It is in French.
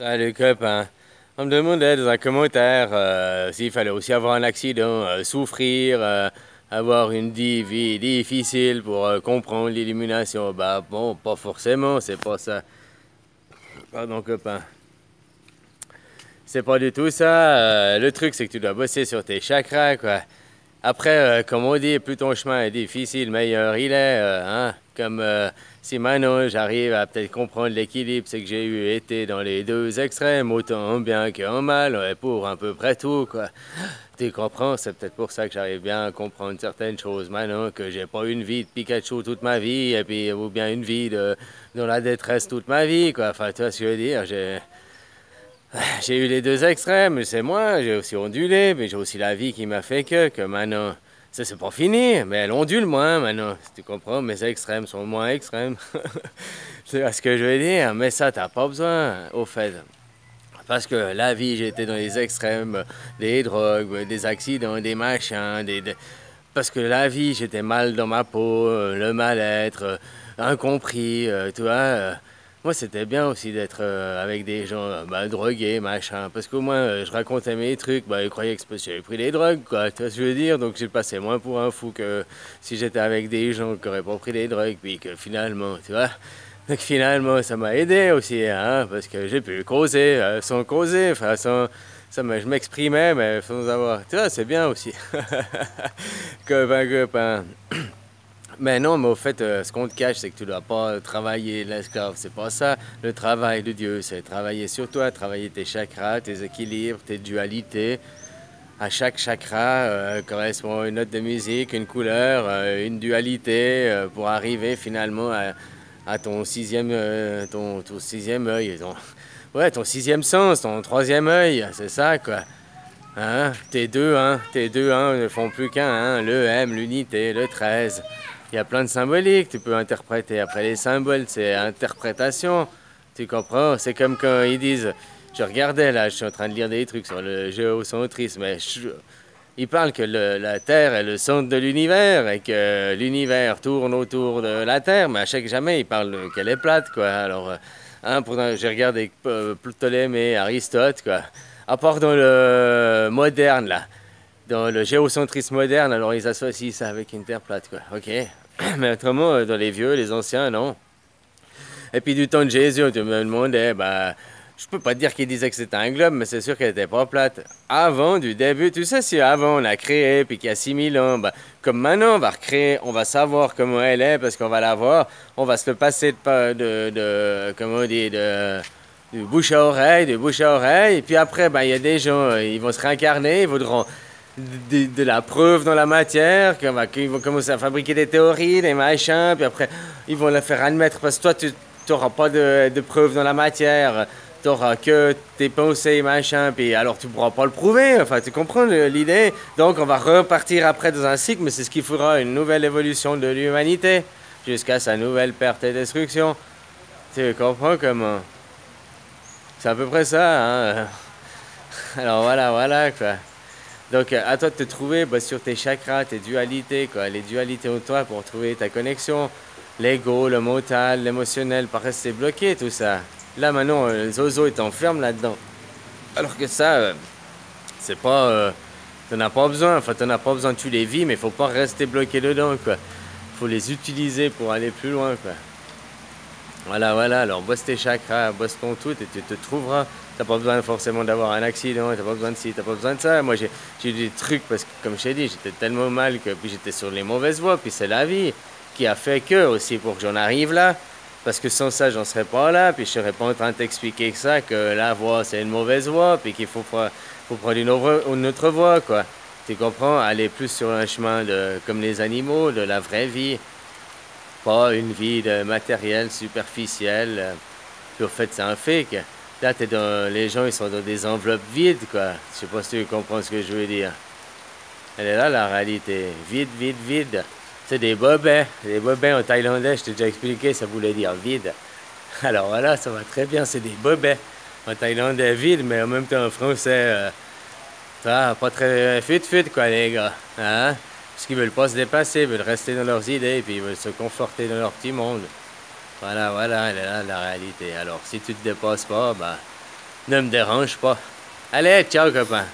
Salut copain. On me demandait dans un commentaire s'il fallait aussi avoir un accident, souffrir, avoir une vie difficile pour comprendre l'illumination. Bah bon, pas forcément, c'est pas ça. Pardon copain. C'est pas du tout ça. Le truc c'est que tu dois bosser sur tes chakras quoi. Après, comme on dit, plus ton chemin est difficile, meilleur il est. Hein? Comme si maintenant j'arrive à peut-être comprendre l'équilibre, c'est que j'ai eu été dans les deux extrêmes, autant en bien qu'en mal, ouais, pour à peu près tout, quoi. Tu comprends? C'est peut-être pour ça que j'arrive bien à comprendre certaines choses maintenant, que j'ai pas une vie de Pikachu toute ma vie, et puis, ou bien une vie dans la détresse toute ma vie, quoi. Enfin, tu vois ce que je veux dire? J'ai eu les deux extrêmes, c'est moi, j'ai aussi ondulé, mais j'ai aussi la vie qui m'a fait que maintenant, ça c'est pas fini, mais elle ondule moins maintenant, si tu comprends, mes extrêmes sont moins extrêmes. C'est ce que je veux dire, mais ça t'as pas besoin, au fait. Parce que la vie, j'étais dans les extrêmes, des drogues, des accidents, des machins, parce que la vie, j'étais mal dans ma peau, le mal-être, incompris, tu vois. Moi, c'était bien aussi d'être avec des gens bah, drogués, machin, parce qu'au moins, je racontais mes trucs, bah, ils croyaient que j'avais pris des drogues, quoi, tu vois ce que je veux dire? Donc, j'ai passé moins pour un fou que si j'étais avec des gens qui n'auraient pas pris des drogues, puis que finalement, tu vois. Donc, finalement, ça m'a aidé aussi, hein, parce que j'ai pu causer, sans causer, enfin, sans... je m'exprimais, mais sans avoir... Tu vois, c'est bien aussi. Copain, copain. Mais non, mais au fait, ce qu'on te cache, c'est que tu dois pas travailler l'esclave. C'est pas ça. Le travail de Dieu, c'est travailler sur toi, travailler tes chakras, tes équilibres, tes dualités. À chaque chakra correspond une note de musique, une couleur, une dualité, pour arriver finalement à ton sixième, ton sixième œil. Ouais, ton sixième sens, ton troisième œil, c'est ça, quoi. Hein? Tes deux, hein, ne font plus qu'un, hein? Le M, l'unité, le 13. Il y a plein de symboliques, tu peux interpréter. Après les symboles, c'est interprétation. Tu comprends? C'est comme quand ils disent, je regardais là, je suis en train de lire des trucs sur le géocentrisme, ils parlent que la Terre est le centre de l'univers et que l'univers tourne autour de la Terre, mais à chaque jamais, ils parlent qu'elle est plate, quoi. Alors, hein, pourtant, j'ai regardé Ptolémée, Aristote, quoi. À part dans le moderne, là, dans le géocentrisme moderne, alors ils associent ça avec une Terre plate, quoi. Ok. Mais autrement, dans les vieux, les anciens, non. Et puis du temps de Jésus, tu me demandais, bah, je peux pas te dire qu'il disait que c'était un globe, mais c'est sûr qu'elle était pas plate. Avant, du début, tu sais, si avant on l'a créée, puis qu'il y a 6000 ans, bah, comme maintenant on va recréer, on va savoir comment elle est, parce qu'on va la voir, on va se le passer comment on dit, de bouche à oreille, et puis après, bah, il y a des gens, ils vont se réincarner, ils voudront de la preuve dans la matière, qu'ils vont commencer à fabriquer des théories, des machins, puis après, ils vont la faire admettre, parce que toi, tu n'auras pas de preuve dans la matière, tu n'auras que tes pensées, machin, puis alors tu ne pourras pas le prouver, enfin, tu comprends l'idée? Donc, on va repartir après dans un cycle, mais c'est ce qui fera une nouvelle évolution de l'humanité, jusqu'à sa nouvelle perte et destruction. Tu comprends comment? C'est à peu près ça, hein? Alors voilà, quoi. Donc, à toi de te trouver bah, sur tes chakras, tes dualités, quoi. Les dualités en toi pour trouver ta connexion. L'ego, le mental, l'émotionnel, pas rester bloqué, tout ça. Là, maintenant, le zozo, il t'enferme là-dedans. Alors que ça, c'est pas... t'en as pas besoin. Enfin, t'en as pas besoin, tu les vis, mais faut pas rester bloqué dedans, quoi. Faut les utiliser pour aller plus loin, quoi. Voilà. Alors, bosse tes chakras, bosse ton tout et tu te trouveras. T'as pas besoin forcément d'avoir un accident, t'as pas besoin de ci, t'as pas besoin de ça. Moi, j'ai eu des trucs parce que, comme je t'ai dit, j'étais tellement mal que puis j'étais sur les mauvaises voies. Puis c'est la vie qui a fait que aussi pour que j'en arrive là. Parce que sans ça, j'en serais pas là. Puis je serais pas en train de t'expliquer que ça, que la voie, c'est une mauvaise voie. Puis qu'il faut prendre une autre voie, quoi. Tu comprends? Aller plus sur un chemin comme les animaux, de la vraie vie. Pas une vie de matériel superficiel. Puis au fait, c'est un fake. Là, les gens, ils sont dans des enveloppes vides, quoi. Je sais pas si tu comprends ce que je veux dire. Elle est là, la réalité. Vide. C'est des bobets. Les bobets en thaïlandais, je t'ai déjà expliqué, ça voulait dire vide. Alors voilà, ça va très bien, c'est des bobets. En thaïlandais, vide, mais en même temps en français, ça, pas très fut, quoi, les gars. Hein? Parce qu'ils veulent pas se dépasser, ils veulent rester dans leurs idées, puis ils veulent se conforter dans leur petit monde. Voilà, elle est là, la réalité. Alors, si tu te dépasses pas, bah, Ne me dérange pas. Allez, ciao, copain.